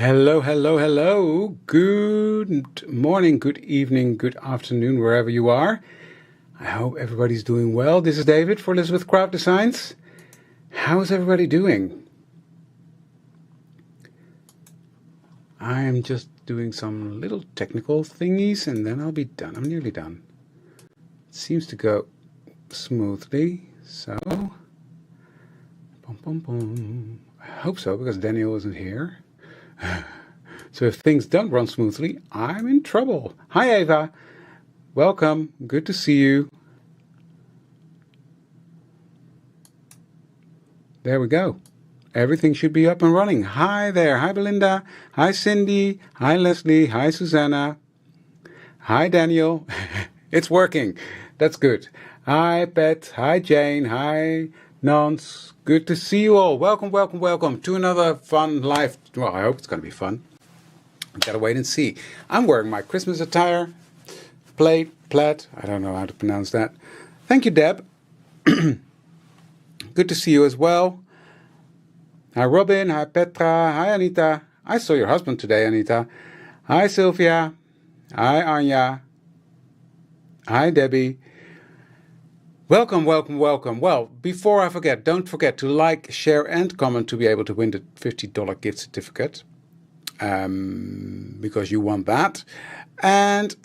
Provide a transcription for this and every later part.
Hello, hello, hello. Good morning, good evening, good afternoon, wherever you are. I hope everybody's doing well. This is David for Elizabeth Craft Designs. How is everybody doing? I am just doing some little technical thingies and then I'll be done. I'm nearly done. It seems to go smoothly. So, I hope so because Daniel isn't here. So if things don't run smoothly, I'm in trouble. Hi Eva, welcome, good to see you. There we go. Everything should be up and running. Hi there, hi Belinda, hi Cindy, hi Leslie, hi Susanna, hi Daniel. It's working, that's good. Hi Pat, hi Jane, hi Nance. Good to see you all. Welcome, welcome, welcome to another fun live. Well, I hope it's going to be fun. I've got to wait and see. I'm wearing my Christmas attire. Plaid. I don't know how to pronounce that. Thank you, Deb. Good to see you as well. Hi, Robin. Hi, Petra. Hi, Anita. I saw your husband today, Anita. Hi, Sylvia. Hi, Anja. Hi, Debbie. Welcome, welcome, welcome. Well, before I forget, don't forget to like, share, and comment to be able to win the $50 gift certificate. Because you want that. And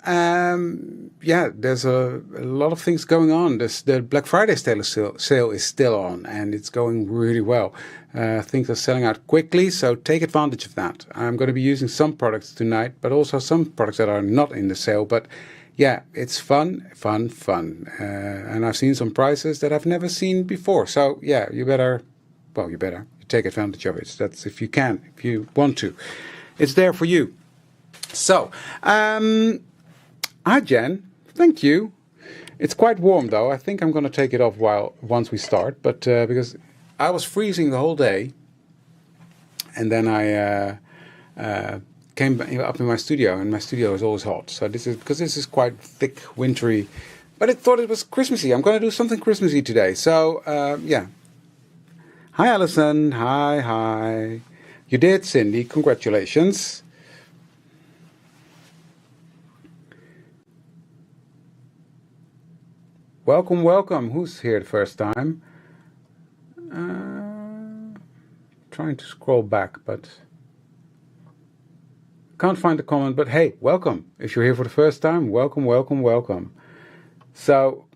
yeah, there's a lot of things going on. The Black Friday sale is still on, and it's going really well. Things are selling out quickly, so take advantage of that. I'm going to be using some products tonight, but also some products that are not in the sale. But yeah, it's fun. And I've seen some prices that I've never seen before. So yeah, you better take advantage of it. That's if you can, if you want to. It's there for you. So, hi Jen, thank you. It's quite warm though. I think I'm going to take it off once we start, but because I was freezing the whole day, and then I came up in my studio, and my studio is always hot. So this is quite thick, wintry, but I thought it was Christmassy. I'm going to do something Christmassy today. So yeah. Hi Alison. Hi. You did, Cindy. Congratulations. Welcome. Who's here the first time? Trying to scroll back, but can't find the comment. But hey, welcome. If you're here for the first time, welcome. So,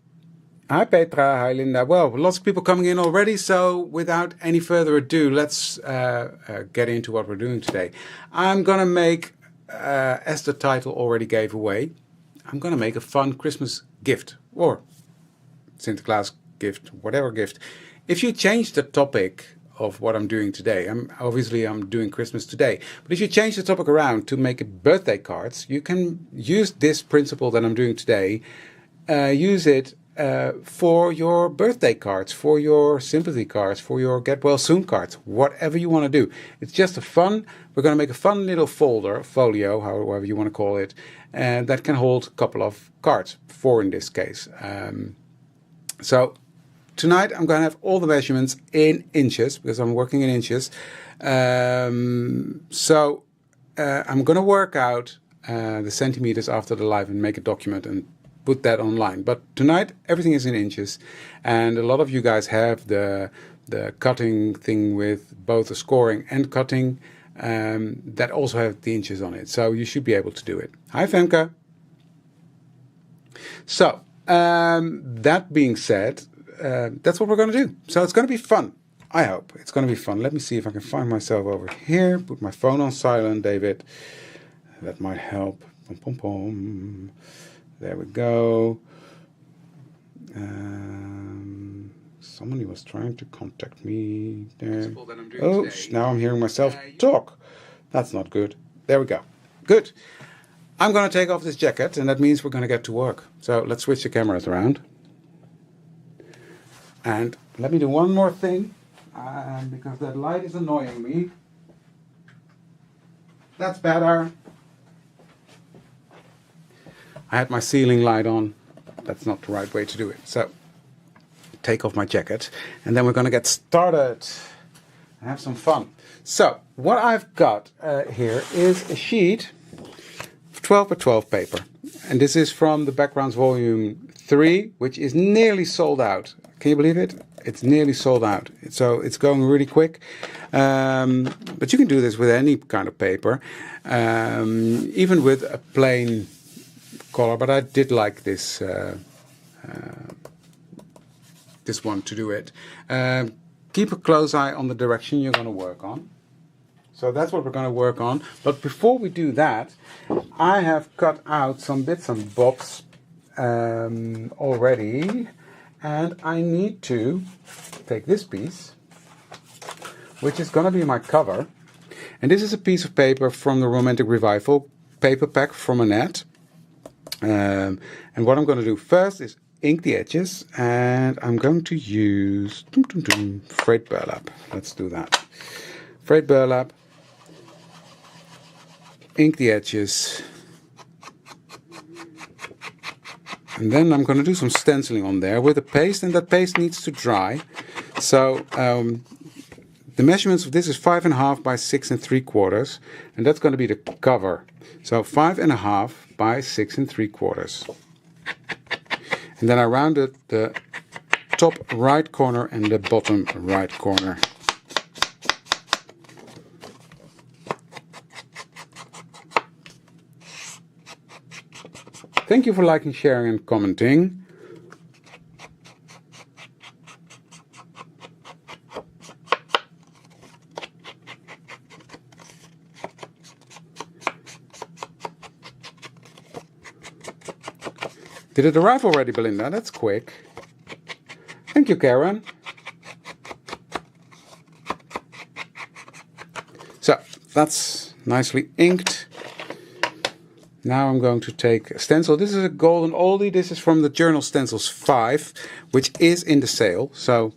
hi Petra, hi Linda. Well, lots of people coming in already, so without any further ado, let's get into what we're doing today. I'm going to make, as the title already gave away, I'm going to make a fun Christmas gift, or Santa Claus gift, whatever gift. If you change the topic of what I'm doing today, I'm doing Christmas today, but if you change the topic around to make it birthday cards, you can use this principle that I'm doing today, use it for your birthday cards, for your sympathy cards, for your get well soon cards, whatever you want to do. It's just we're going to make a fun little folio, however you want to call it, and that can hold a couple of cards, 4 in this case. So tonight I'm going to have all the measurements in inches because I'm working in inches. So I'm going to work out the centimeters after the live and make a document and put that online. But tonight everything is in inches, and a lot of you guys have the cutting thing with both the scoring and cutting that also have the inches on it. So you should be able to do it. Hi Femke. So that being said, that's what we're going to do. So it's going to be fun. I hope it's going to be fun. Let me see if I can find myself over here. Put my phone on silent, David. That might help. There we go. Somebody was trying to contact me there. Oh, now I'm hearing myself talk. That's not good. There we go. Good. I'm going to take off this jacket, and that means we're going to get to work. So let's switch the cameras around. And let me do one more thing, because that light is annoying me. That's better. I had my ceiling light on. That's not the right way to do it. So take off my jacket, and then we're going to get started. have some fun. So what I've got here is a sheet of 12 by 12 paper. And this is from the Backgrounds Volume 3, which is nearly sold out. Can you believe it? It's nearly sold out. So it's going really quick. But you can do this with any kind of paper, even with a plain color. But I did like this this one to do it. Keep a close eye on the direction you're going to work on. So that's what we're going to work on. But before we do that, I have cut out some bits and bobs already. And I need to take this piece, which is going to be my cover. And this is a piece of paper from the Romantic Revival paper pack from Annette. And what I'm going to do first is ink the edges, and I'm going to use frayed burlap. Let's do that. Frayed burlap, ink the edges, and then I'm going to do some stenciling on there with a paste, and that paste needs to dry. So the measurements of this is 5.5 by 6 3/4, and that's going to be the cover. So 5.5 by 6 3/4. And then I rounded the top right corner and the bottom right corner. Thank you for liking, sharing and commenting. Did it arrive already, Belinda? That's quick. Thank you, Karen. So, that's nicely inked. Now I'm going to take a stencil. This is a golden oldie. This is from the Journal Stencils 5, which is in the sale. So,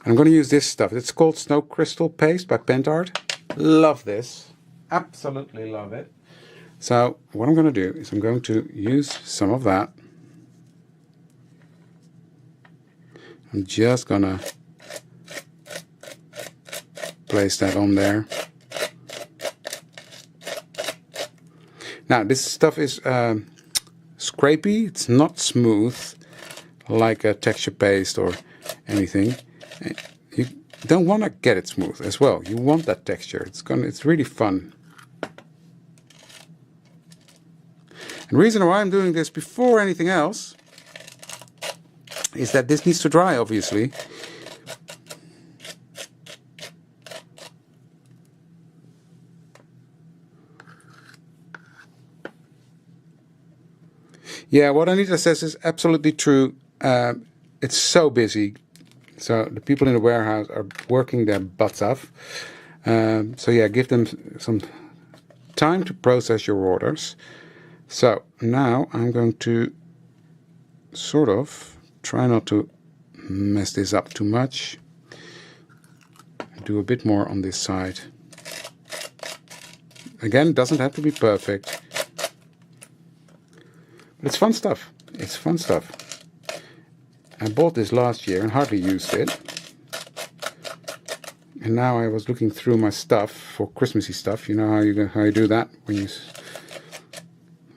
I'm going to use this stuff. It's called Snow Crystal Paste by Pentart. Love this. Absolutely love it. So what I'm going to do is I'm going to use some of that. I'm just going to place that on there. Now this stuff is scrapey. It's not smooth like a texture paste or anything. You don't want to get it smooth as well. You want that texture. It's really fun. And the reason why I'm doing this before anything else is that this needs to dry, obviously. Yeah, what Anita says is absolutely true. It's so busy. So the people in the warehouse are working their butts off. So yeah, give them some time to process your orders. So now I'm going to sort of try not to mess this up too much. Do a bit more on this side. Again, it doesn't have to be perfect. But it's fun stuff. It's fun stuff. I bought this last year and hardly used it. And now I was looking through my stuff for Christmassy stuff. You know how you do that when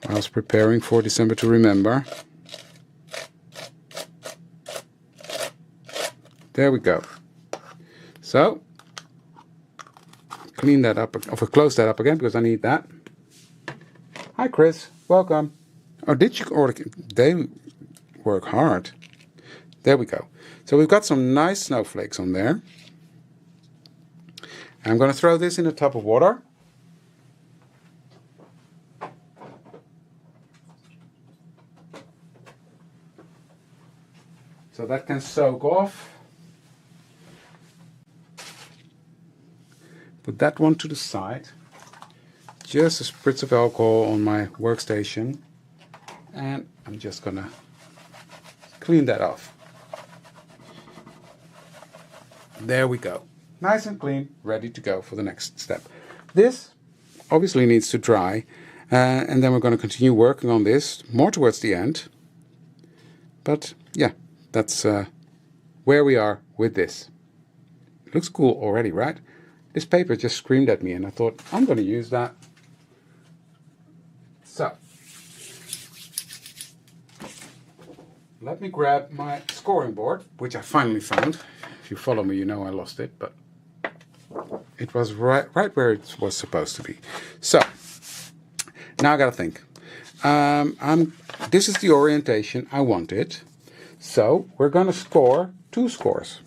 I was preparing for December to Remember. There we go. So clean that up, or close that up again because I need that. Hi Chris, welcome. Oh, did you order? They work hard. There we go. So we've got some nice snowflakes on there. I'm going to throw this in a tub of water. So that can soak off. Put that one to the side. Just a spritz of alcohol on my workstation. And I'm just going to clean that off. There we go. Nice and clean, ready to go for the next step. This obviously needs to dry. And then we're going to continue working on this more towards the end. But yeah, that's where we are with this. It looks cool already, right? This paper just screamed at me and I thought, I'm going to use that. So, let me grab my scoring board, which I finally found. If you follow me, you know I lost it, but it was right where it was supposed to be. So, now I got to think. This is the orientation I wanted. So, we're going to score 2 scores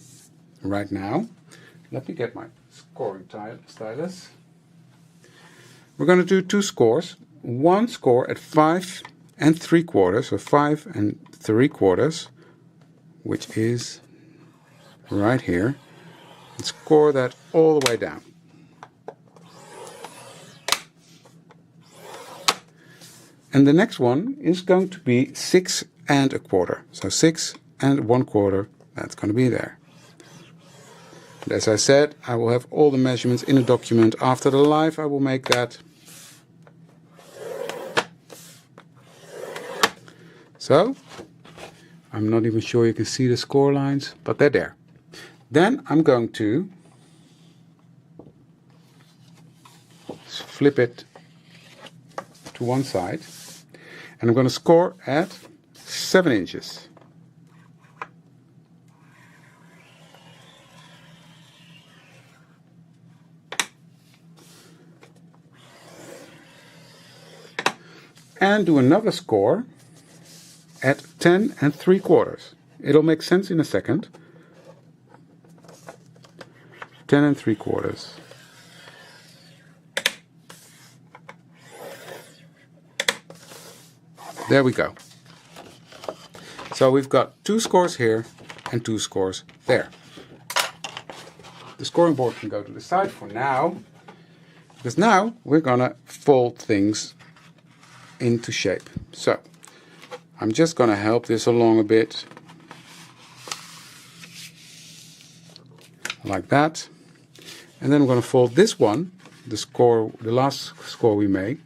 right now. Let me get my scoring stylus. We're going to do 2 scores. One score at 5 3/4, so 5 3/4, which is right here. And score that all the way down. And the next one is going to be 6 1/4. So 6 1/4, that's going to be there. And as I said, I will have all the measurements in a document. After the live, I will make that. So, I'm not even sure you can see the score lines, but they're there. Then I'm going to flip it to one side, and I'm going to score at 7 inches. And do another score at 10 3/4. It'll make sense in a second. 10 3/4. There we go. So we've got 2 scores here and 2 scores there. The scoring board can go to the side for now, because now we're gonna fold things into shape. So I'm just gonna help this along a bit, like that, and then I'm gonna fold this one, the last score we made,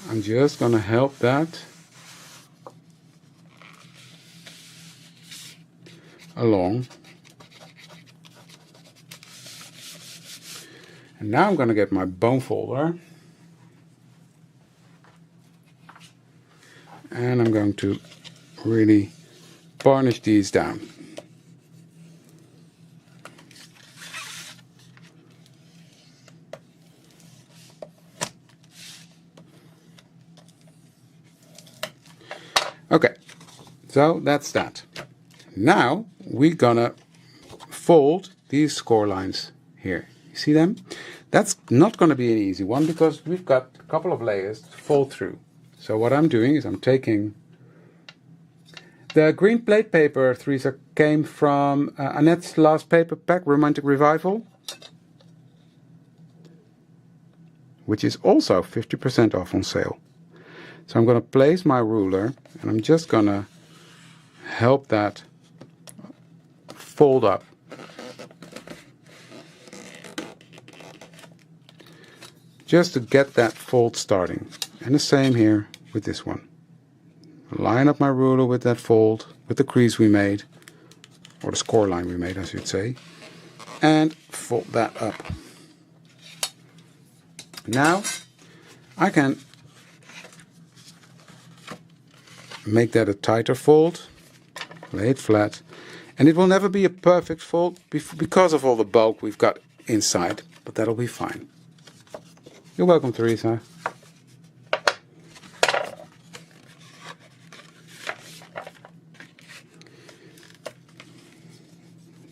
I'm just gonna help that along. And now I'm going to get my bone folder, and I'm going to really varnish these down. Okay, so that's that. Now we're gonna fold these score lines here. You see them? That's not going to be an easy one because we've got a couple of layers to fold through. So what I'm doing is I'm taking the green plate paper, Theresa, came from Annette's last paper pack, Romantic Revival, which is also 50% off on sale. So I'm going to place my ruler and I'm just going to help that fold up. Just to get that fold starting. And the same here with this one. Line up my ruler with that fold, with the crease we made, or the score line we made, I should say, and fold that up. Now I can make that a tighter fold, lay it flat, and it will never be a perfect fold because of all the bulk we've got inside, but that'll be fine. You're welcome, Theresa.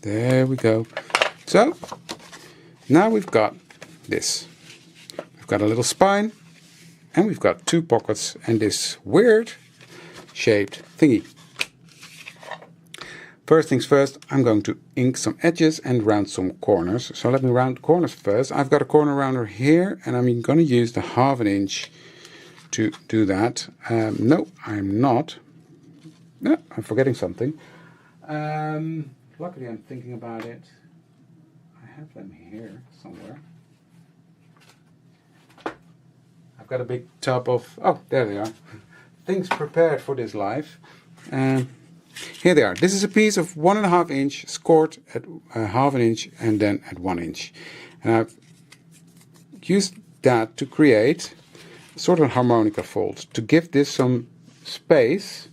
There we go. So, now we've got this. We've got a little spine, and we've got 2 pockets, and this weird shaped thingy. First things first, I'm going to ink some edges and round some corners. So let me round corners first. I've got a corner rounder here, and I'm going to use the 1/2 inch to do that. No, I'm not. No, I'm forgetting something. Luckily, I'm thinking about it. I have them here somewhere. I've got a big tub of, oh, there they are. things prepared for this live. Here they are. This is a piece of 1.5 inch scored at 1/2 inch and then at 1 inch. And I've used that to create sort of harmonica fold to give this some space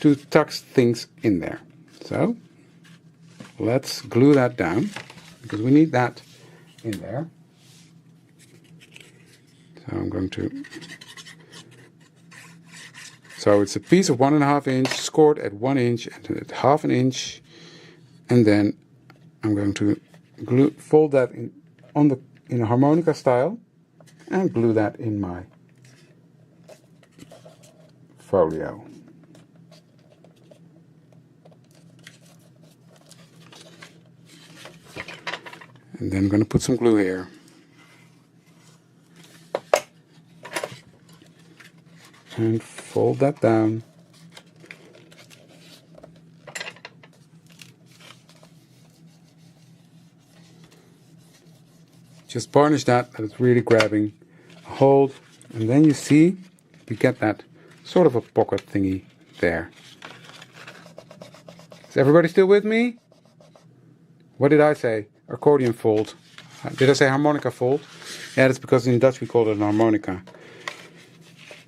to tuck things in there. So let's glue that down because we need that in there. So I'm going to. So it's a piece of 1.5 inch scored at 1 inch and at 1/2 inch, and then I'm going to fold that in a harmonica style and glue that in my folio. And then I'm going to put some glue here. And fold that down. Just varnish that it's really grabbing a hold, and then you see you get that sort of a pocket thingy there. Is everybody still with me? What did I say? Accordion fold. Did I say harmonica fold? Yeah, that's because in Dutch we call it an harmonica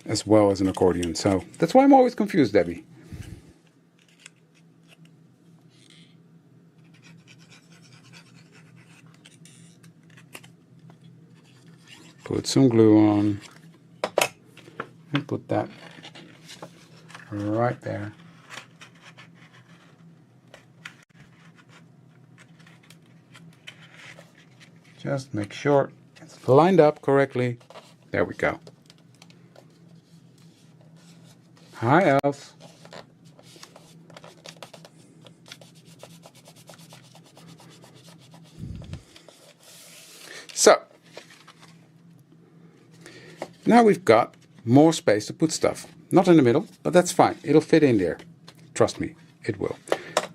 as well as an accordion. So that's why I'm always confused, Debbie. Put some glue on and put that right there. Just make sure it's lined up correctly. There we go. Hi, Els. So, now we've got more space to put stuff. Not in the middle, but that's fine. It'll fit in there. Trust me, it will.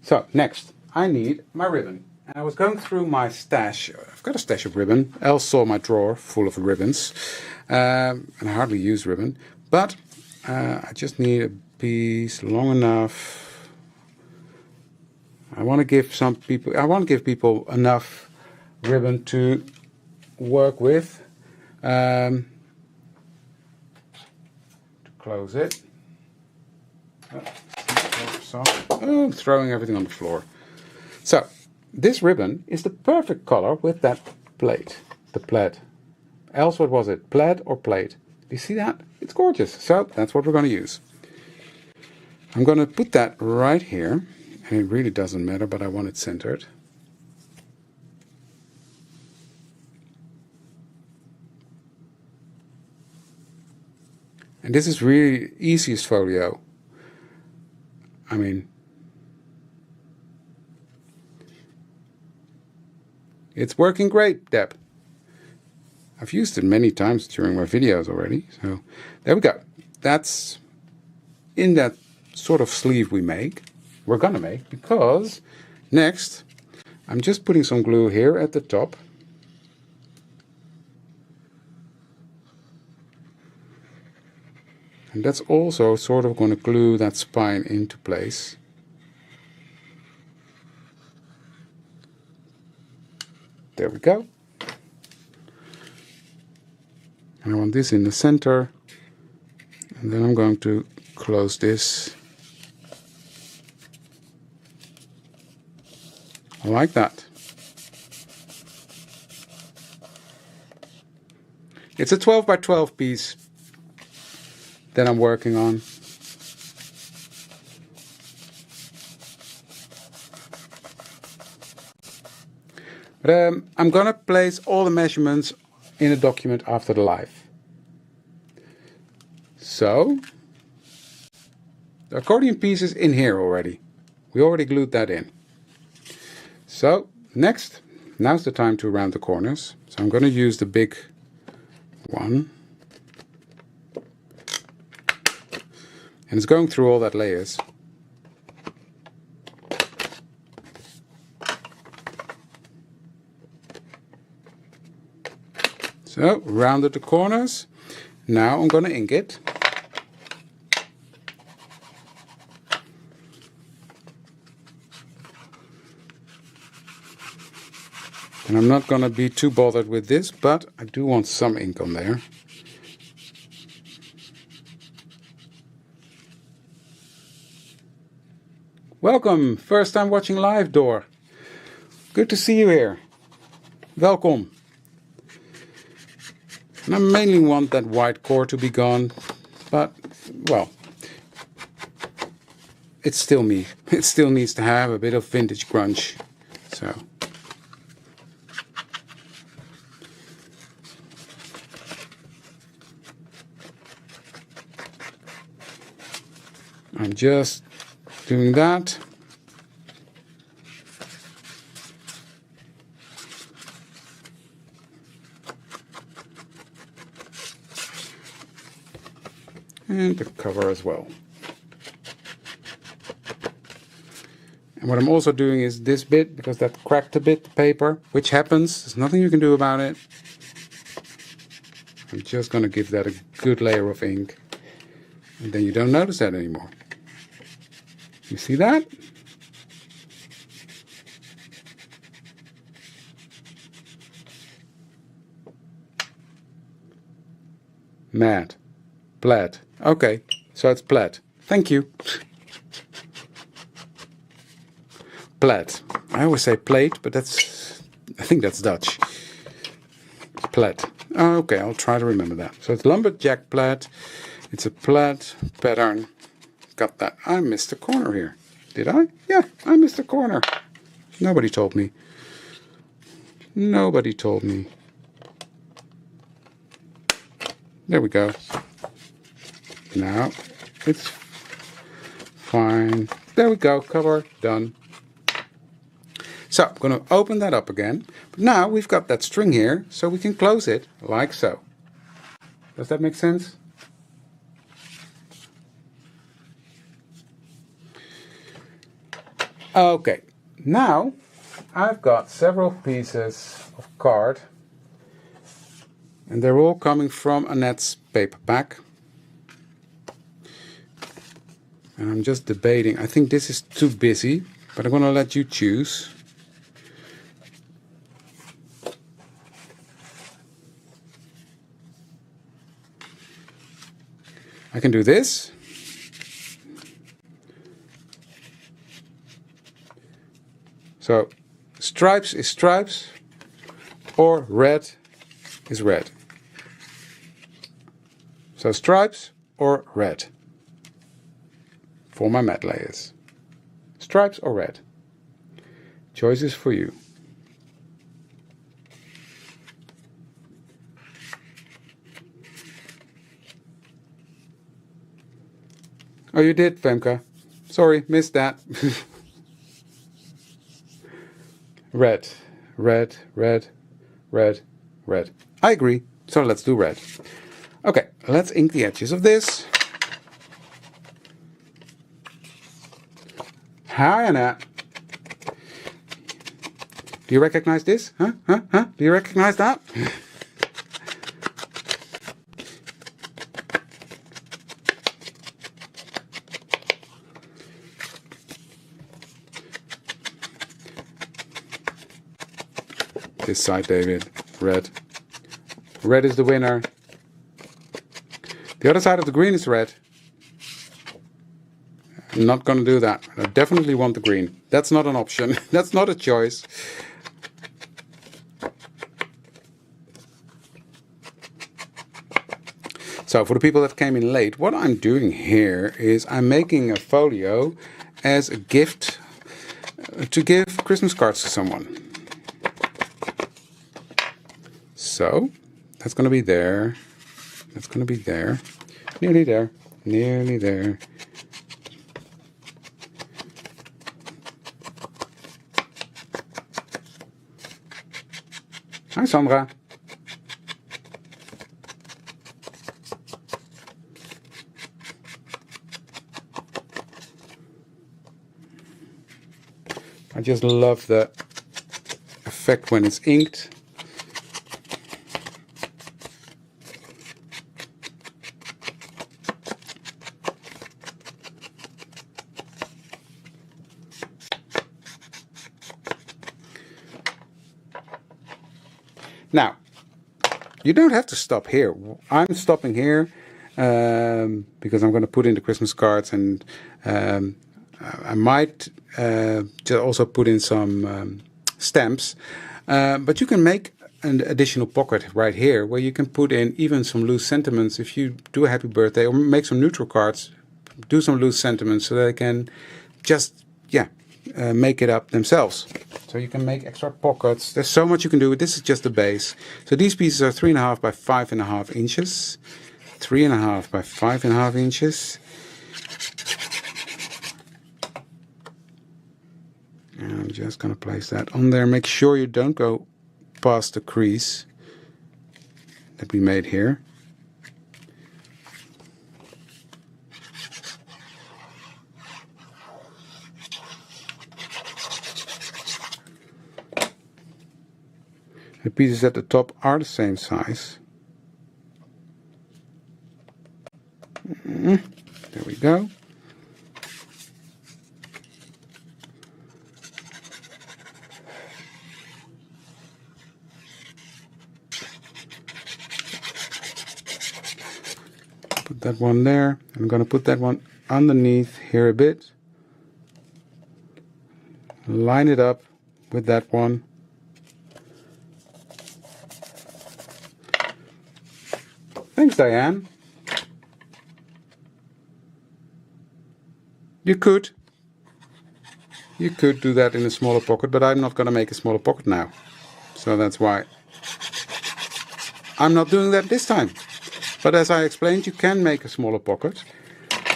So, next, I need my ribbon. And I was going through my stash. I've got a stash of ribbon. Els saw my drawer full of ribbons. And I hardly use ribbon. But I just need a piece long enough. I want to give people enough ribbon to work with. To close it. Oh, I'm throwing everything on the floor. So, this ribbon is the perfect color with that plate, the plaid. Else, what was it? Plaid or plate? Do you see that? It's gorgeous. So that's what we're going to use. I'm going to put that right here. And it really doesn't matter, but I want it centered. And this is really easiest folio. I mean, it's working great, Deb. I've used it many times during my videos already. So there we go. That's in that sort of sleeve we're gonna make, because next I'm just putting some glue here at the top. And that's also sort of going to glue that spine into place. There we go. And I want this in the center. And then I'm going to close this like that. It's a 12 by 12 piece that I'm working on. But I'm gonna place all the measurements in a document after the live. So the accordion piece is in here already. We already glued that in. So now's the time to round the corners. So I'm gonna use the big one. And it's going through all that layers. So, rounded the corners. Now I'm going to ink it. And I'm not going to be too bothered with this, but I do want some ink on there. Welcome, first time watching live, Door. Good to see you here. Welcome. And I mainly want that white core to be gone, but, well, it's still me. It still needs to have a bit of vintage grunge. So I'm just doing that. And the cover as well. And what I'm also doing is this bit, because that cracked a bit, the paper, which happens, there's nothing you can do about it. I'm just going to give that a good layer of ink, and then you don't notice that anymore. You see that? Matte. Plaid. Okay, so it's plaid. Thank you. Plaid. I always say plate, but I think that's Dutch. Plaid. Okay, I'll try to remember that. So it's lumberjack plaid. It's a plaid pattern. Got that. I missed a corner here. Did I? Yeah, I missed a corner. Nobody told me. Nobody told me. There we go. Now it's fine. There we go. Cover done. So I'm going to open that up again. But now we've got that string here, so we can close it like so. Does that make sense? Okay, now I've got several pieces of card, and they're all coming from Annette's paper pack. And I'm just debating. I think this is too busy, but I'm going to let you choose. I can do this. So stripes is stripes, or red is red. So stripes or red for my matte layers. Stripes or red. Choices for you. Oh, you did, Femke. Sorry, missed that. Red, red, red, red, red. I agree. So let's do red. Okay, let's ink the edges of this. Hi, Anna. Do you recognize this? Huh? Huh? Huh? Do you recognize that? This side, David. Red. Red is the winner. The other side of the green is red. I'm not going to do that. I definitely want the green. That's not an option. That's not a choice. So for the people that came in late, what I'm doing here is I'm making a folio as a gift to give Christmas cards to someone. So that's going to be there. That's going to be there. Nearly there. Nearly there. Hi, Sandra. I just love the effect when it's inked. Now, you don't have to stop here. I'm stopping here because I'm going to put in the Christmas cards, and I might just also put in some stamps. But you can make an additional pocket right here where you can put in even some loose sentiments. If you do a happy birthday or make some neutral cards, do some loose sentiments so they can just, make it up themselves. So you can make extra pockets. There's so much you can do. This is just the base. So these pieces are 3.5 by 5.5 inches. 3.5 by 5.5 inches. And I'm just going to place that on there. Make sure you don't go past the crease that we made here. The pieces at the top are the same size. There we go. Put that one there. I'm going to put that one underneath here a bit. Line it up with that one. Thanks, Diane. You could do that in a smaller pocket, but I'm not going to make a smaller pocket now. So that's why I'm not doing that this time. But as I explained, you can make a smaller pocket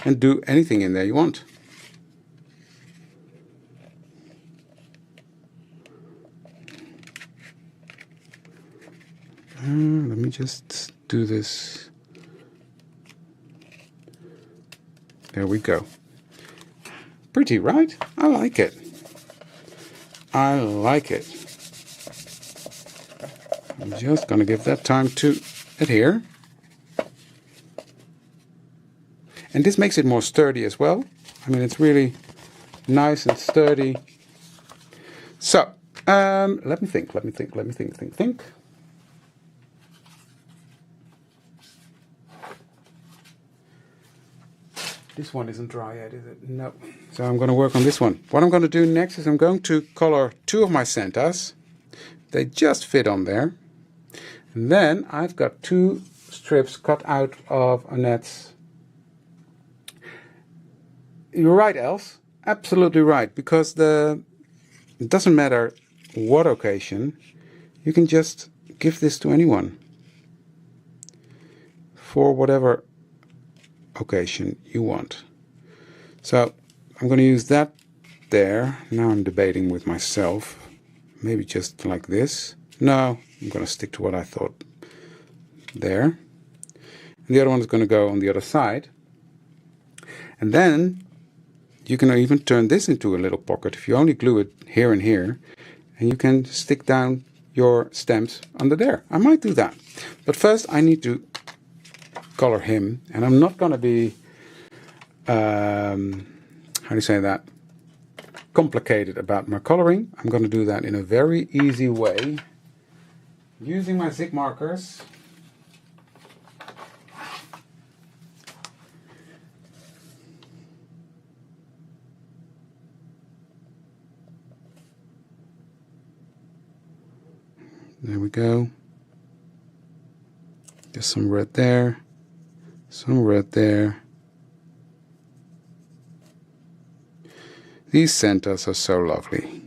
and do anything in there you want. Let me just do this. There we go. Pretty, right? I like it. I like it. I'm just going to give that time to adhere. And this makes it more sturdy as well. I mean, it's really nice and sturdy. So, let me think. This one isn't dry yet, is it? No. So I'm going to work on this one. What I'm going to do next is I'm going to color two of my Santas. They just fit on there. And then I've got two strips cut out of Annette's. You're right, Els. Absolutely right. Because it doesn't matter what occasion. You can just give this to anyone. For whatever occasion you want. So I'm going to use that there. Now I'm debating with myself. Maybe just like this. No, I'm going to stick to what I thought there. And the other one is going to go on the other side. And then you can even turn this into a little pocket if you only glue it here and here. And you can stick down your stamps under there. I might do that. But first I need to color him, and I'm not going to be how do you say that, complicated about my coloring. I'm going to do that in a very easy way using my zig markers. There we go. Just some red there. Some red there. These Santas are so lovely.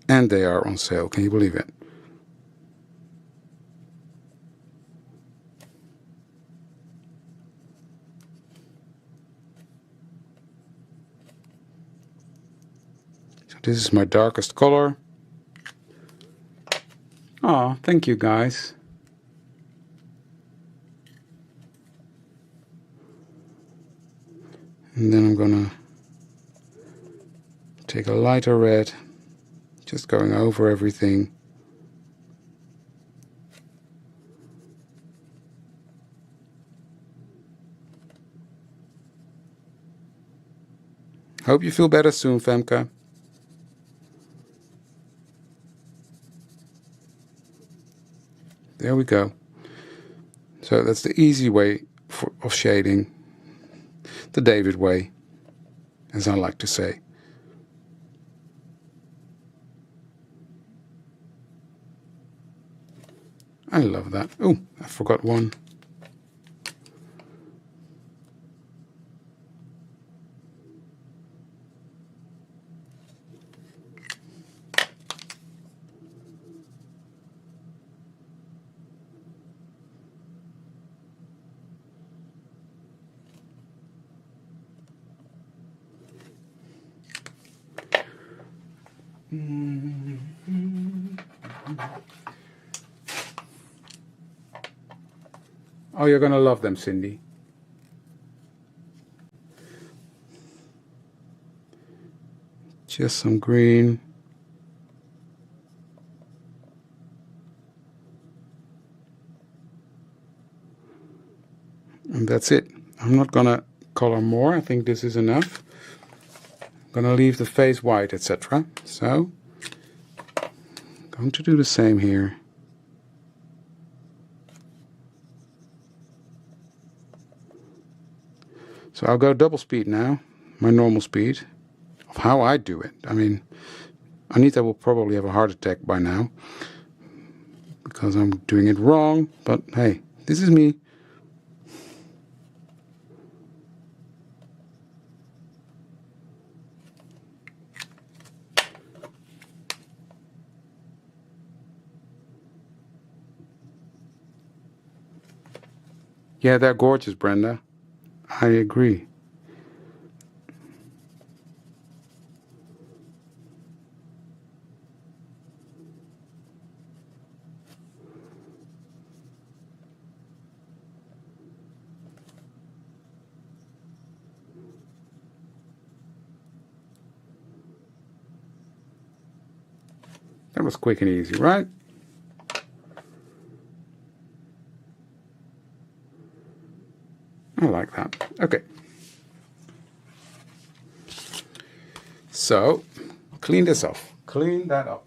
And they are on sale, can you believe it? So this is my darkest color. Oh, thank you guys. And then I'm gonna take a lighter red, just going over everything. Hope you feel better soon, Femke. There we go. So that's the easy way of shading, the Devid way, as I like to say. I love that. Oh, I forgot one. Oh, you're gonna love them, Cindy. Just some green. And that's it. I'm not gonna color more. I think this is enough. I'm gonna leave the face white, etc. So, I'm going to do the same here. So I'll go double speed now, my normal speed, of how I do it. I mean, Anita will probably have a heart attack by now, because I'm doing it wrong, but hey, this is me. Yeah, they're gorgeous, Brenda. I agree. That was quick and easy, right? I like that. Okay. So, clean this off. Clean that up.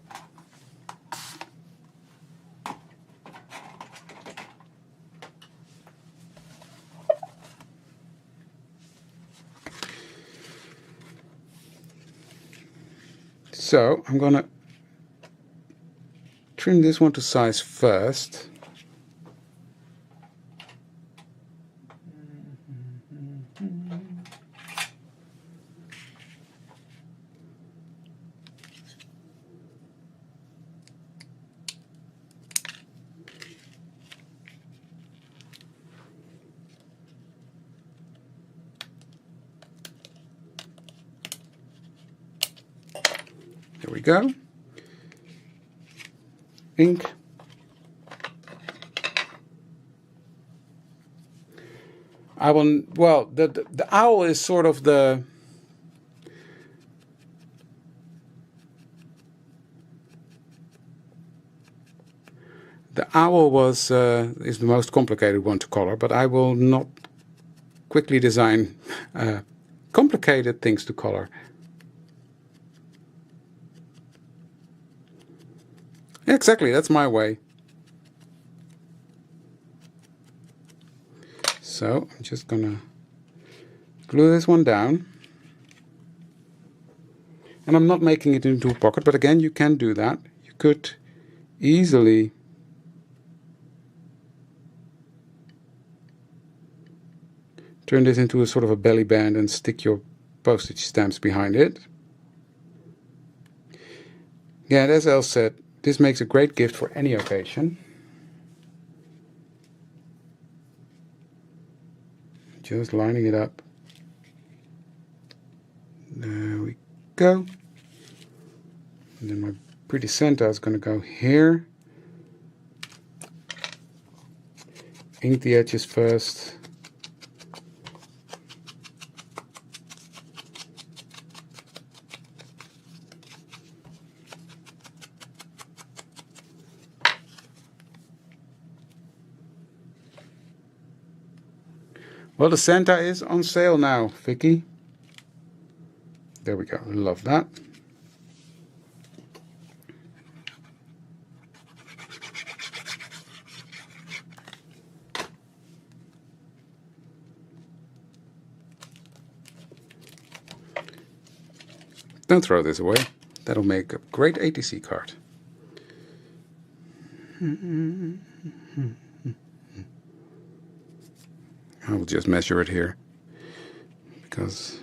So, I'm gonna trim this one to size first. There we go. Ink. I will, well, the owl is sort of the owl is the most complicated one to color, but I will not quickly design complicated things to color. Exactly, that's my way. So I'm just gonna glue this one down. And I'm not making it into a pocket, but again, you can do that. You could easily turn this into a sort of a belly band and stick your postage stamps behind it. Yeah, as Elle said, this makes a great gift for any occasion. Just lining it up. There we go. And then my pretty center is going to go here. Ink the edges first. Well, the Santa is on sale now, Vicky. There we go. Love that. Don't throw this away. That'll make a great ATC card. I will just measure it here because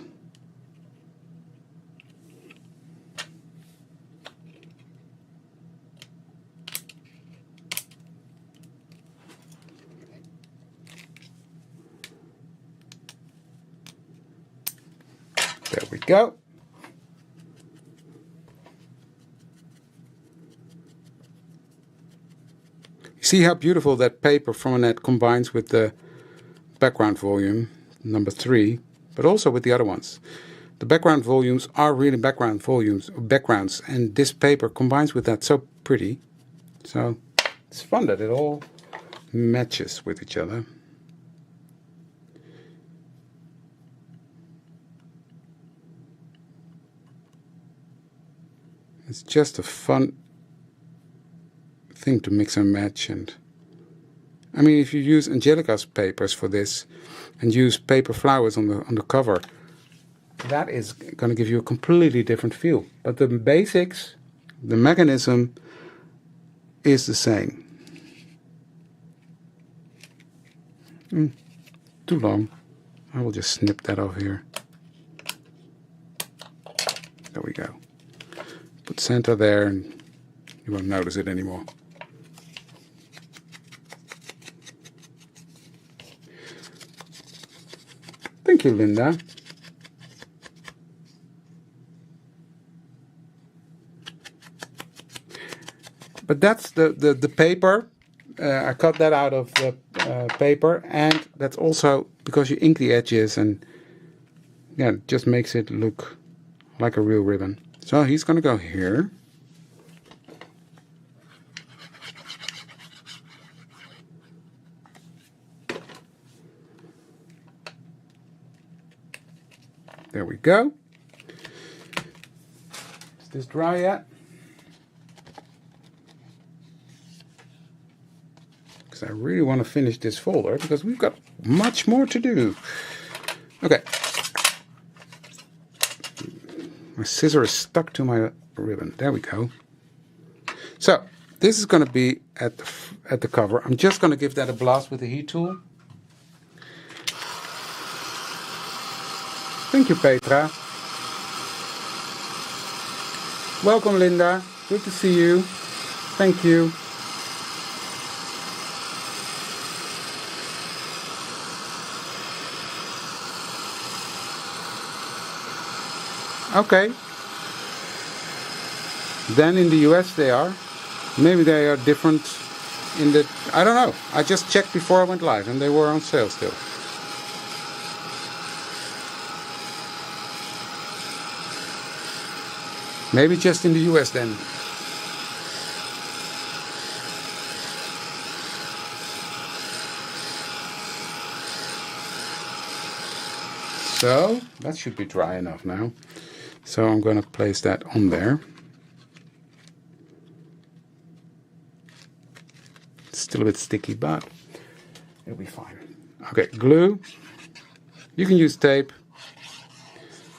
there we go. See how beautiful that paper from Annette combines with the background volume, number 3, but also with the other ones. The background volumes are really backgrounds, and this paper combines with that so pretty. So it's fun that it all matches with each other. It's just a fun thing to mix and match. And I mean, if you use Angelica's papers for this and use paper flowers on the cover, that is going to give you a completely different feel. But the basics, the mechanism is the same. Too long. I will just snip that off here. There we go. Put center there and you won't notice it anymore. Thank you, Linda. But that's the paper. I cut that out of the paper, and that's also because you ink the edges, and yeah, it just makes it look like a real ribbon. So he's going to go here. There we go. Is this dry yet? Because I really want to finish this folder because we've got much more to do. Okay. My scissor is stuck to my ribbon. There we go. So this is going to be at the cover. I'm just going to give that a blast with the heat tool. Thank you, Petra. Welcome, Linda. Good to see you. Thank you. Okay. Then in the US they are. Maybe they are different in the... I don't know. I just checked before I went live and they were on sale still. Maybe just in the US then. So that should be dry enough now. So I'm going to place that on there. It's still a bit sticky, but it'll be fine. Okay, glue. You can use tape.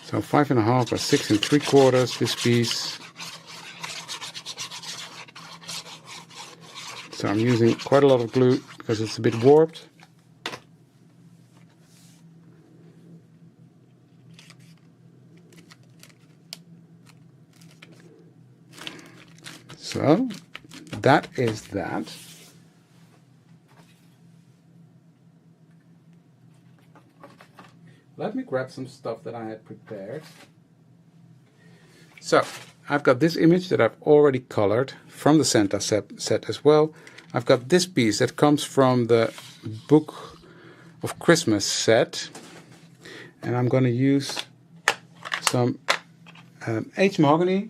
So 5.5 by 6 3/4 this piece. So I'm using quite a lot of glue because it's a bit warped. So that is that. Let me grab some stuff that I had prepared. So I've got this image that I've already colored from the Santa set as well. I've got this piece that comes from the Book of Christmas set. And I'm going to use some H mahogany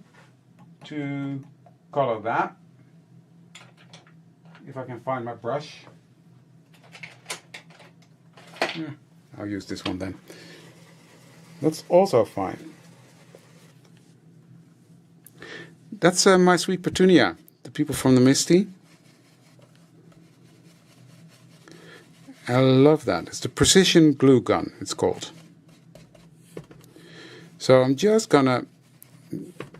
to color that. If I can find my brush. I'll use this one then. That's also fine. That's My Sweet Petunia, the people from the Misty. I love that. It's the precision glue gun, it's called. So I'm just gonna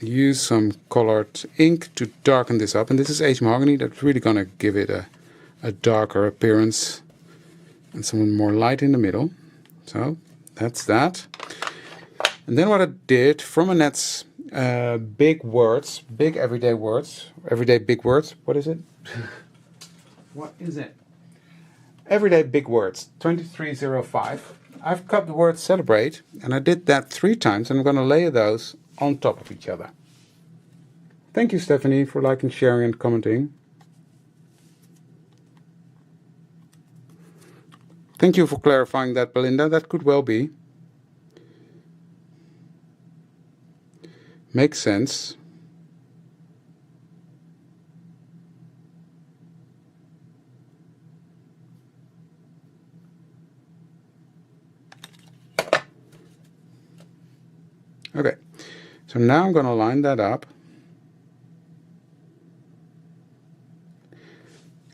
use some colored ink to darken this up. And this is aged mahogany. That's really going to give it a darker appearance and some more light in the middle. So that's that. And then what I did from Annette's big words, big everyday words, everyday big words. What is it? What is it? Everyday big words, 2305. I've cut the word celebrate, and I did that 3 times, and I'm going to layer those on top of each other. Thank you, Stephanie, for liking, sharing, and commenting. Thank you for clarifying that, Belinda. That could well be. Makes sense. Okay, so now I'm going to line that up.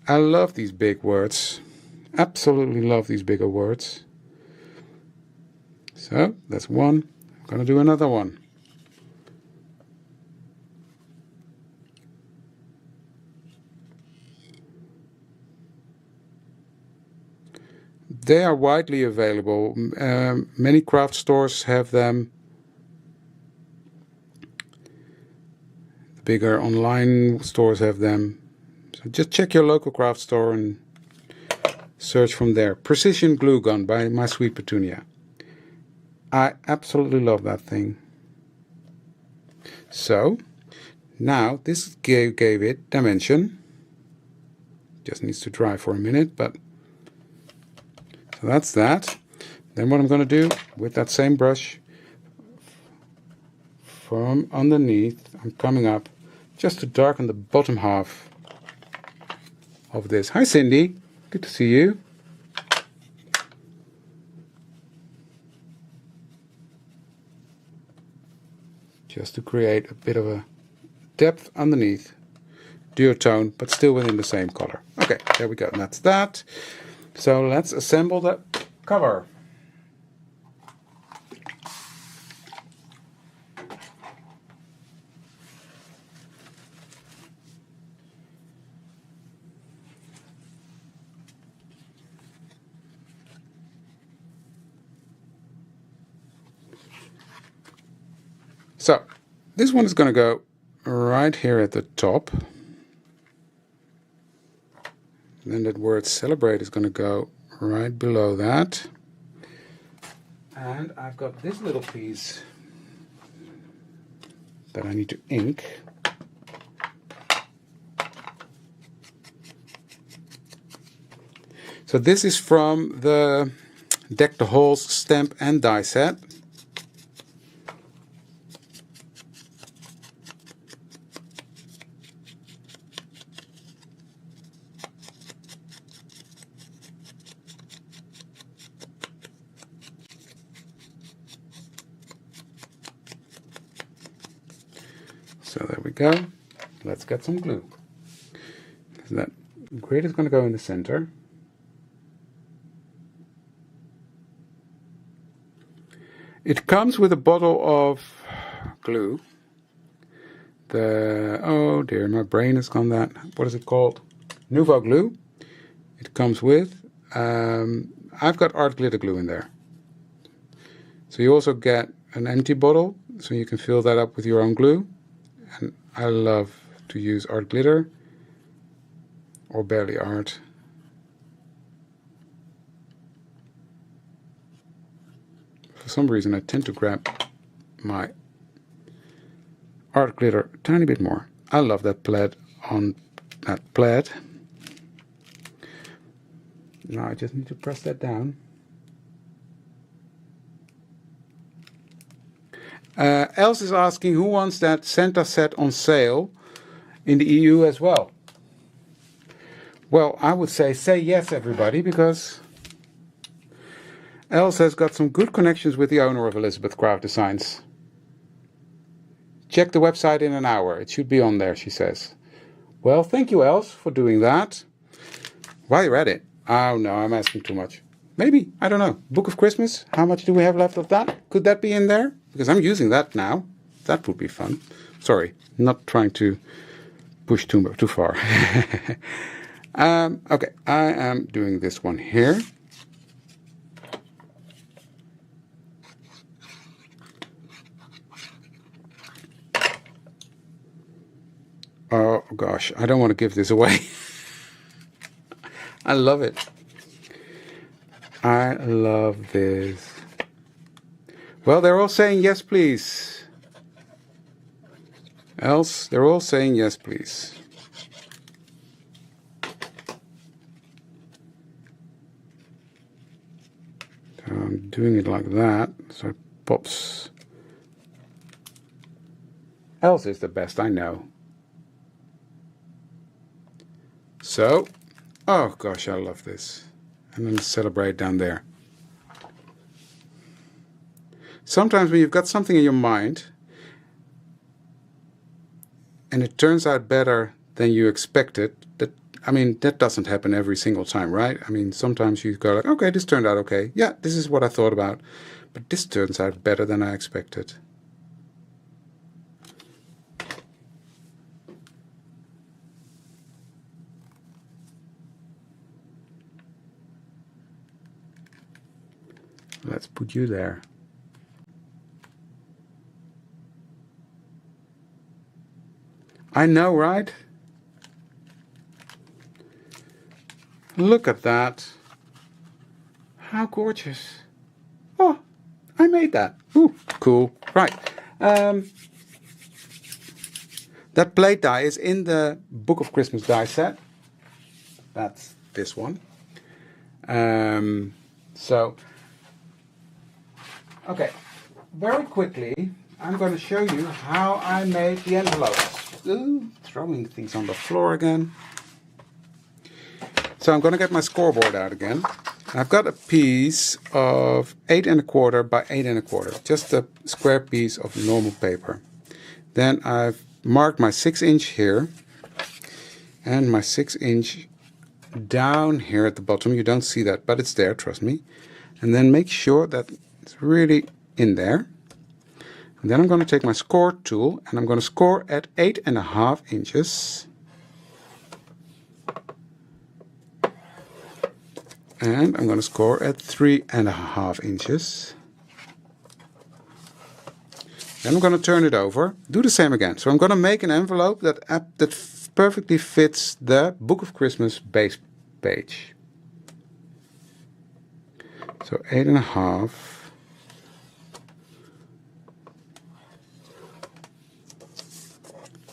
I love these big words. Absolutely love these bigger words. So that's one. I'm going to do another one. They are widely available. Many craft stores have them. The bigger online stores have them. So just check your local craft store and search from there. Precision Glue Gun by My Sweet Petunia. I absolutely love that thing. So now this gave it dimension. Just needs to dry for a minute, but so that's that. Then what I'm going to do with that same brush, from underneath, I'm coming up just to darken the bottom half of this. Hi Cindy, good to see you. Just to create a bit of a depth underneath. Duotone, but still within the same color. Okay, there we go, and that's that. So let's assemble the cover. So this one is going to go right here at the top. And then that word celebrate is going to go right below that. And I've got this little piece that I need to ink. So this is from the Deck the Halls stamp and die set. So there we go. Let's get some glue. So that grid is going to go in the center. It comes with a bottle of glue. Oh dear, my brain has gone that. What is it called? Nouveau glue. It comes with. I've got art glitter glue in there. So you also get an empty bottle, so you can fill that up with your own glue. And I love to use art glitter or barely art. For some reason I tend to grab my art glitter a tiny bit more. I love that plaid on that plaid. Now I just need to press that down. Els is asking who wants that Santa set on sale in the EU as well. Well, I would say yes, everybody, because Els has got some good connections with the owner of Elizabeth Craft Designs. Check the website in an hour. It should be on there, she says. Well, thank you, Els, for doing that. While you're at it. Oh, no, I'm asking too much. Maybe, I don't know. Book of Christmas, how much do we have left of that? Could that be in there? Because I'm using that now. That would be fun. Sorry, not trying to push too far. Okay, I am doing this one here. Oh gosh, I don't want to give this away. I love it. I love this. Well, they're all saying yes, please. Else, they're all saying yes, please. So I'm doing it like that, so it pops. Else is the best I know. So, oh gosh, I love this. And then celebrate down there. Sometimes when you've got something in your mind and it turns out better than you expected, that doesn't happen every single time, right? I mean, sometimes you go like, okay, this turned out okay. Yeah, this is what I thought about, but this turns out better than I expected. Let's put you there. I know, right? Look at that. How gorgeous. Oh, I made that. Ooh, cool. Right. That plate die is in the Book of Christmas die set. That's this one. Okay, very quickly, I'm going to show you how I made the envelopes. Ooh, throwing things on the floor again. So I'm going to get my scoreboard out again. I've got a piece of 8 1/4 by 8 1/4, just a square piece of normal paper. Then I've marked my 6" here and my 6" down here at the bottom. You don't see that, but it's there, trust me. And then make sure that it's really in there. And then I'm going to take my score tool and I'm going to score at 8 1/2 inches. And I'm going to score at 3 1/2 inches. Then I'm going to turn it over. Do the same again. So I'm going to make an envelope that perfectly fits the Book of Christmas base page. So 8 1/2.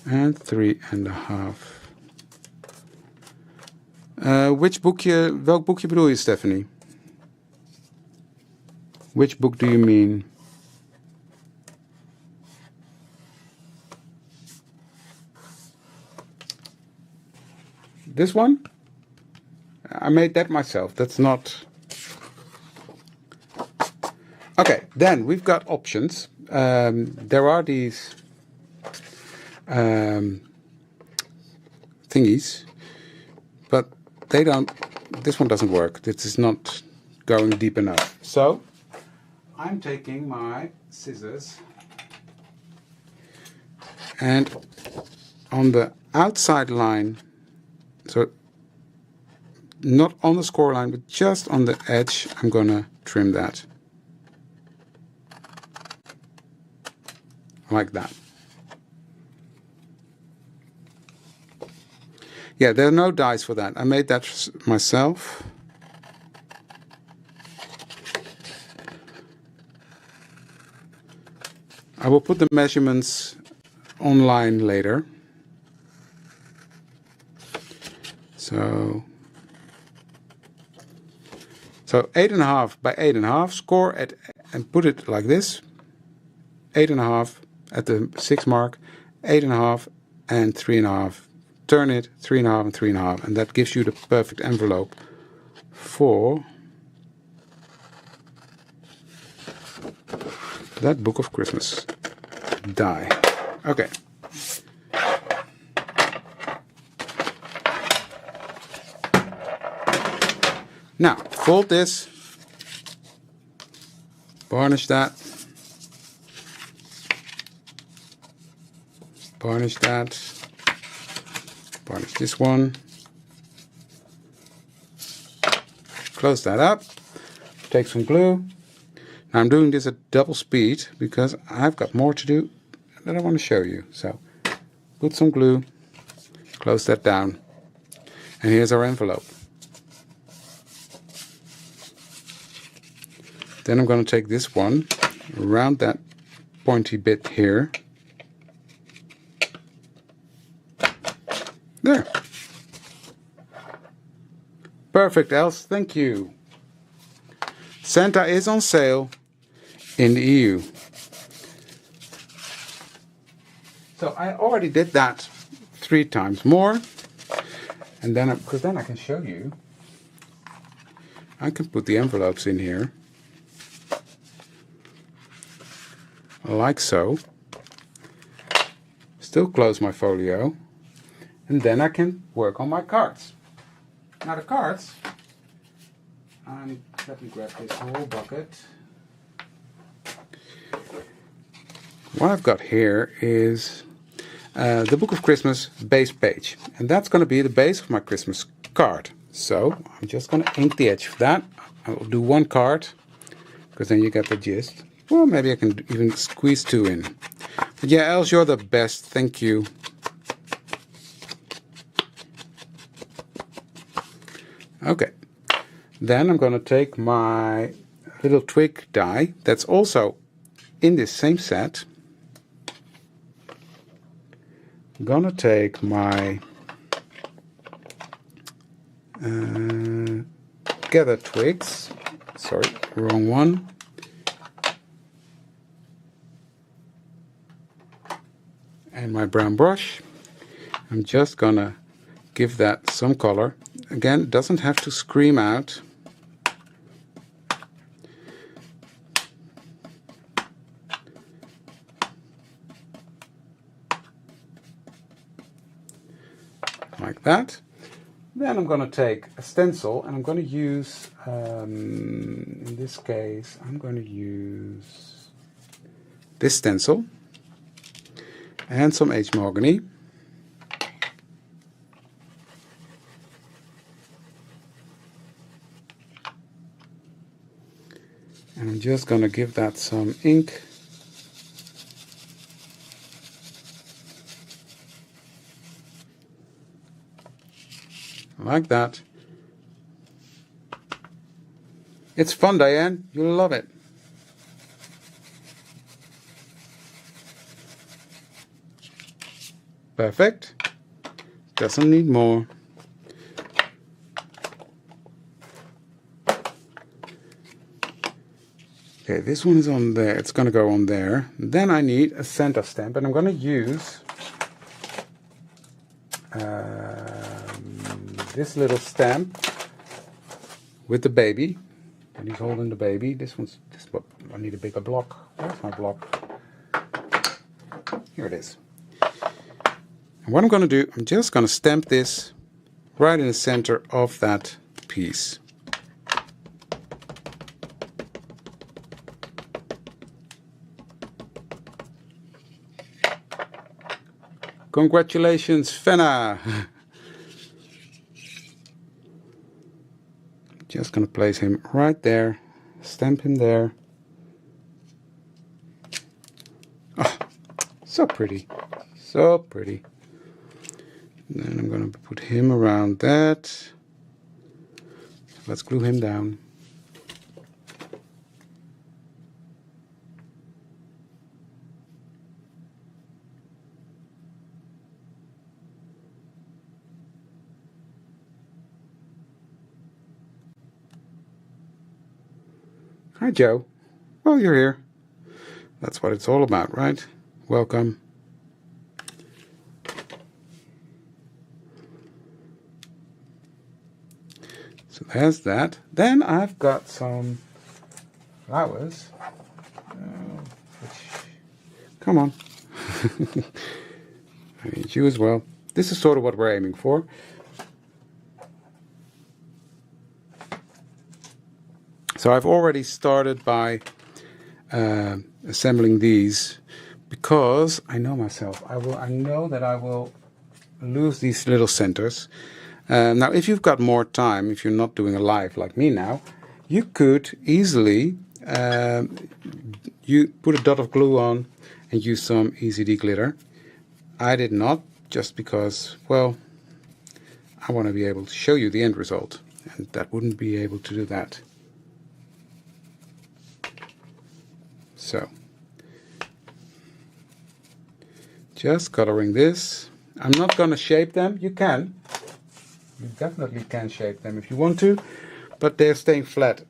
And 3 1/2. Welk boekje bedoel je, Stephanie? Which book do you mean? This one? I made that myself. That's not... Okay, then we've got options. There are these thingies, but they don't... This one doesn't work. This is not going deep enough. So I'm taking my scissors and on the outside line, so not on the score line, but just on the edge, I'm gonna trim that. Like that. Yeah, there are no dies for that. I made that myself. I will put the measurements online later. So 8 1/2 by 8 1/2, score at, and put it like this. 8 1/2 at the 6 mark, 8 1/2 and 3 1/2. Turn it 3 1/2 and 3 1/2, and that gives you the perfect envelope for that Book of Christmas die. Okay. Now, fold this, varnish that, varnish that. Varnish this one. Close that up. Take some glue. Now I'm doing this at double speed because I've got more to do that I want to show you. So put some glue, close that down, and here's our envelope. Then I'm going to take this one around that pointy bit here. There. Perfect, Els. Thank you. Santa is on sale in the EU. So I already did that 3 times more. And then, because then I can show you, I can put the envelopes in here. Like so. Still close my folio. And then I can work on my cards. Now the cards, let me grab this whole bucket. What I've got here is the Book of Christmas base page. And that's going to be the base of my Christmas card. So I'm just going to ink the edge of that. I will do 1 card, because then you get the gist. Well, maybe I can even squeeze 2 in. But yeah, Els, you're the best. Thank you. Okay. Then I'm going to take my little twig die that's also in this same set. I'm going to take my gather twigs. Sorry, wrong one. And my brown brush. I'm just going to give that some color. Again, it doesn't have to scream out. Like that. Then I'm going to take a stencil and I'm going to use, in this case, I'm going to use this stencil and some aged mahogany. And I'm just going to give that some ink. Like that. It's fun, Diane. You'll love it. Perfect. Doesn't need more. Okay, this one is on there. It's going to go on there. Then I need a Santa stamp, and I'm going to use this little stamp with the baby. And he's holding the baby. This one, I need a bigger block. Where's my block? Here it is. And what I'm going to do, I'm just going to stamp this right in the center of that piece. Congratulations, Fenna! Just going to place him right there, stamp him there. Oh, so pretty, so pretty. Then I'm going to put him around that. Let's glue him down. Hi, Joe. Well, you're here. That's what it's all about, right? Welcome. So there's that. Then I've got some flowers. Come on. I need you as well. This is sort of what we're aiming for. So I've already started by assembling these, because I know myself. I know that I will lose these little centers. Now, if you've got more time, if you're not doing a live like me now, you could easily you put a dot of glue on and use some EZD glitter. I did not, just because, well, I want to be able to show you the end result, and that wouldn't be able to do that. So, just coloring this. I'm not going to shape them. You can. You definitely can shape them if you want to, but they're staying flat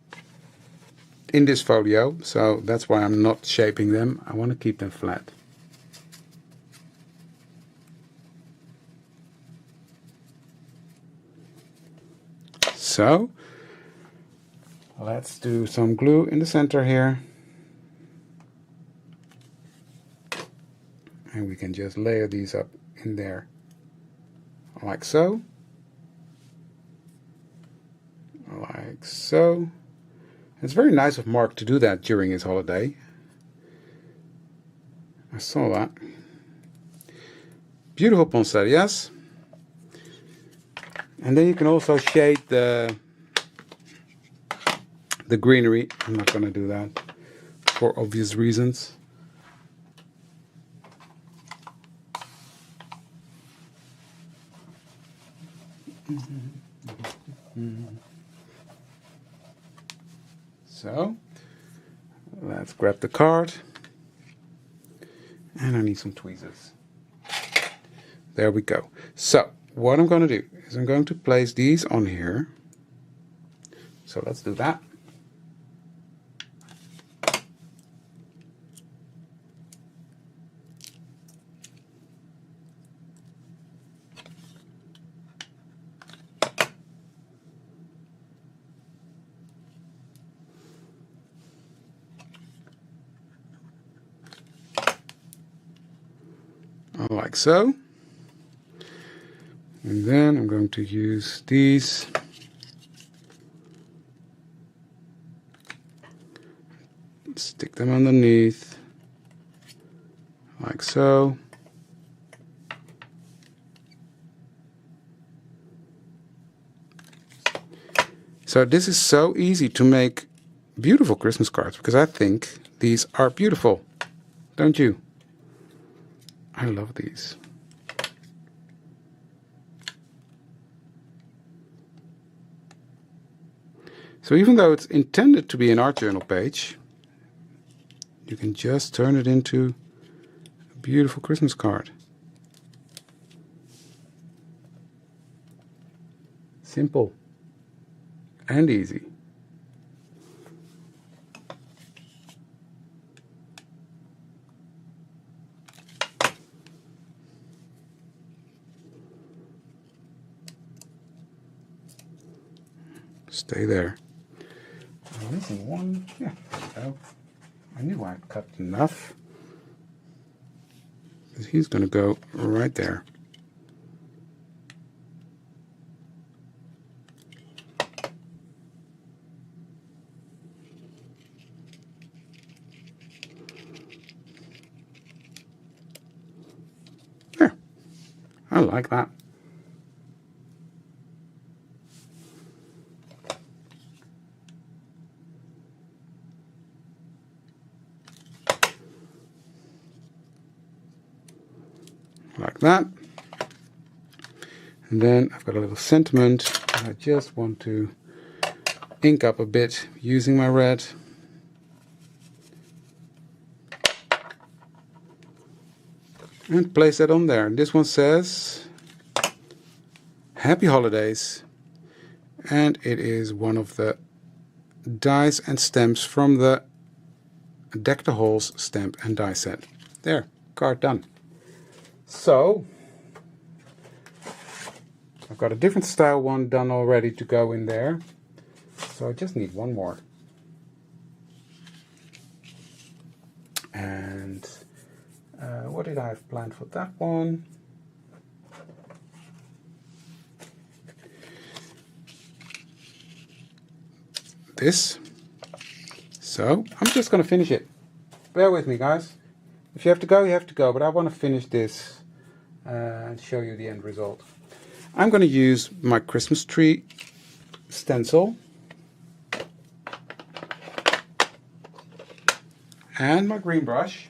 in this folio, so that's why I'm not shaping them. I want to keep them flat. So, let's do some glue in the center here. And we can just layer these up in there, like so. Like so. It's very nice of Mark to do that during his holiday. I saw that. Beautiful poinsettias. And then you can also shade the greenery. I'm not going to do that for obvious reasons. So, let's grab the card. And I need some tweezers. There we go. So, what I'm going to do is I'm going to place these on here. So let's do that. Like so. And then I'm going to use these. Stick them underneath, like so. So this is so easy to make beautiful Christmas cards, because I think these are beautiful, don't you? I love these. So even though it's intended to be an art journal page, you can just turn it into a beautiful Christmas card. Simple and easy. Stay there. I'm missing one. Yeah, there we go. I knew I'd cut enough. He's going to go right there. There. I like that. Like that. And then I've got a little sentiment. I just want to ink up a bit using my red. And place that on there. This one says Happy Holidays. And it is one of the dies and stamps from the Deck the Halls stamp and die set. There, card done. So, I've got a different style one done already to go in there. So I just need one more. And what did I have planned for that one? This. So I'm just going to finish it. Bear with me, guys. If you have to go, you have to go, but I want to finish this and show you the end result. I'm going to use my Christmas tree stencil and my green brush.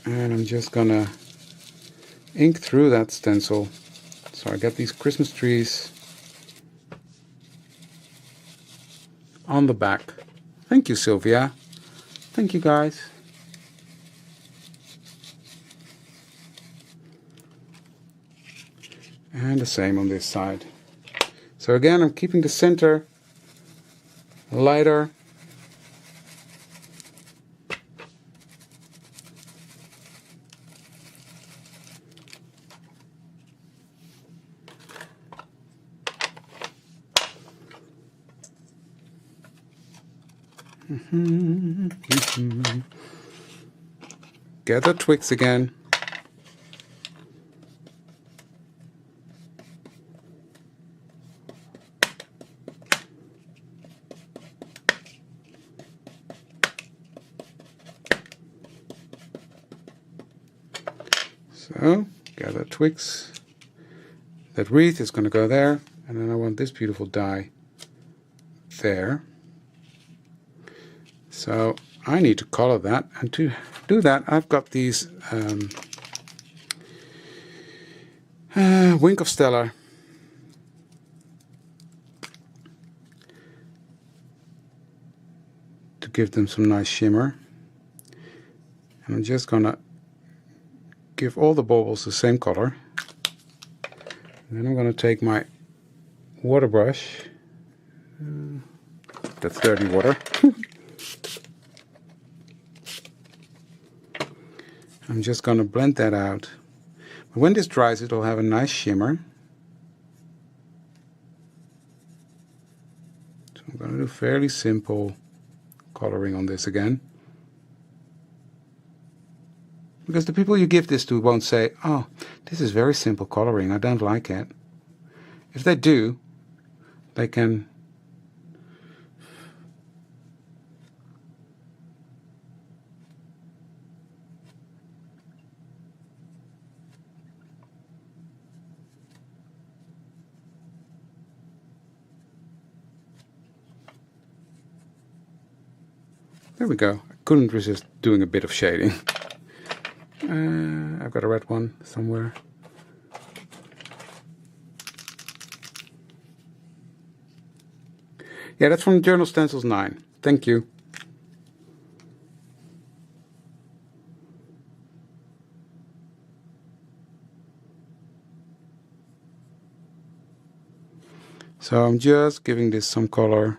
And I'm just gonna ink through that stencil. So I get these Christmas trees on the back. Thank you, Sylvia. Thank you, guys. And the same on this side. So again, I'm keeping the center lighter. Gather twigs again. So, gather twigs. That wreath is going to go there, and then I want this beautiful die there. So I need to color that, and to do that I've got these Wink of Stellar to give them some nice shimmer. And I'm just gonna give all the baubles the same color. And then I'm gonna take my water brush, that's dirty water. I'm just going to blend that out. When this dries, it'll have a nice shimmer. So I'm going to do fairly simple coloring on this again. Because the people you give this to won't say, oh, this is very simple coloring, I don't like it. If they do, they can there we go. I couldn't resist doing a bit of shading. I've got a red one somewhere. Yeah, that's from Journal Stencils 9. Thank you. So I'm just giving this some color.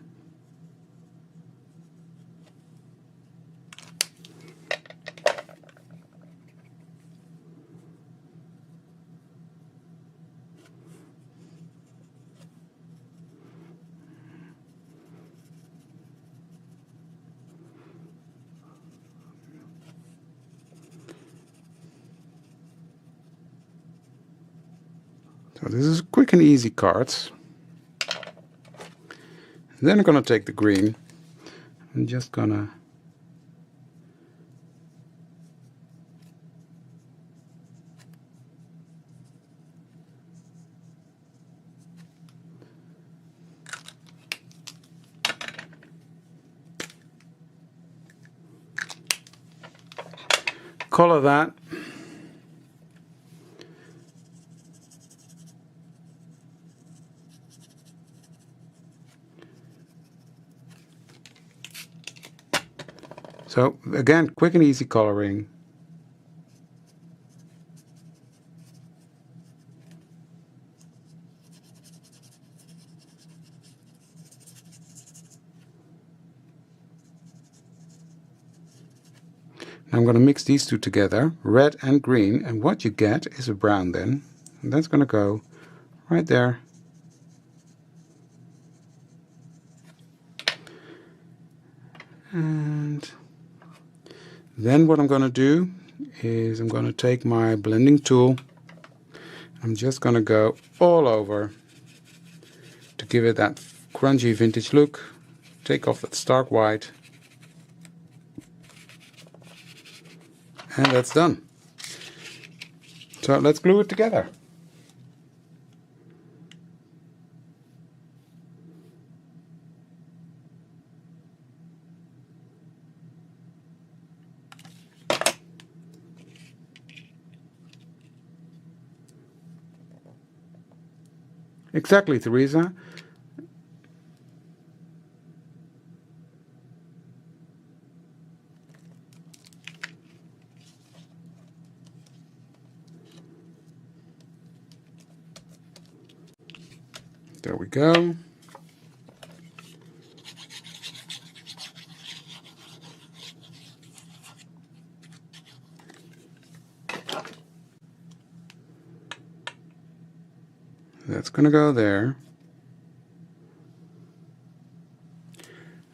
So this is quick and easy cards. And then I'm going to take the green. I'm just going to color that. So again, quick and easy coloring. Now I'm going to mix these two together, red and green, and what you get is a brown then. And that's going to go right there. And then what I'm going to do is I'm going to take my blending tool I'm just going to go all over to give it that grungy vintage look. Take off that stark white. And that's done. So let's glue it together. Exactly, Teresa. There we go. That's going to go there.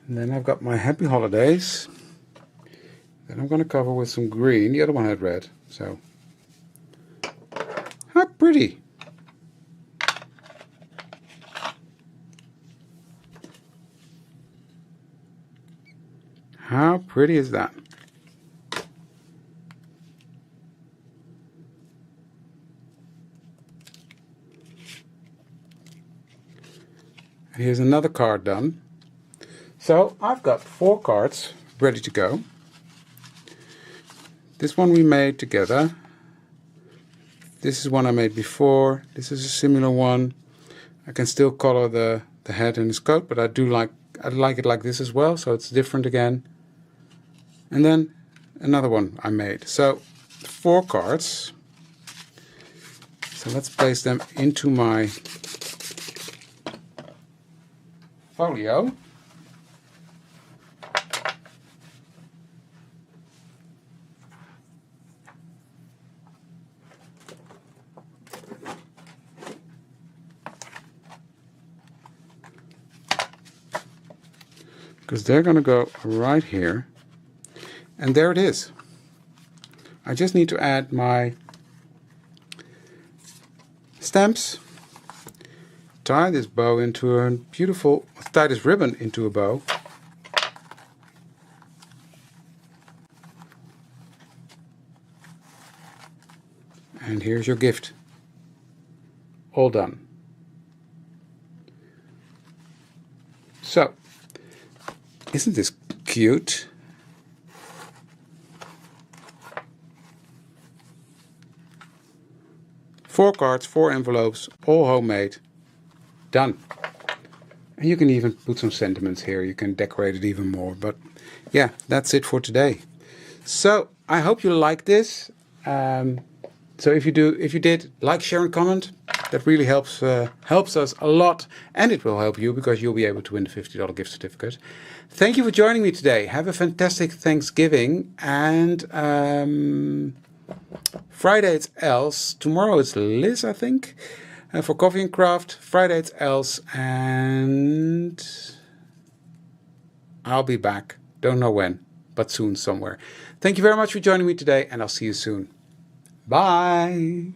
And then I've got my Happy Holidays. Then I'm going to cover with some green. The other one had red. So, how pretty. How pretty is that? And here's another card done. So I've got 4 cards ready to go. This one we made together. This is one I made before. This is a similar one. I can still color the head and his coat, but I like it like this as well, so it's different again. And then another one I made. So 4 cards. So let's place them into my folio. Because they're going to go right here. And there it is. I just need to add my stamps, tie this bow into a beautiful, tie this ribbon into a bow. And here's your gift. All done. So, isn't this cute? Four cards, 4 envelopes, all homemade. Done. And you can even put some sentiments here. You can decorate it even more. But yeah, that's it for today. So I hope you like this. So if you did, like, share, and comment. That really helps us a lot, and it will help you because you'll be able to win the $50 gift certificate. Thank you for joining me today. Have a fantastic Thanksgiving, and Friday it's Els. Tomorrow it's Liz, I think, for Coffee and Craft. Friday it's Els, and I'll be back. Don't know when, but soon somewhere. Thank you very much for joining me today, and I'll see you soon. Bye.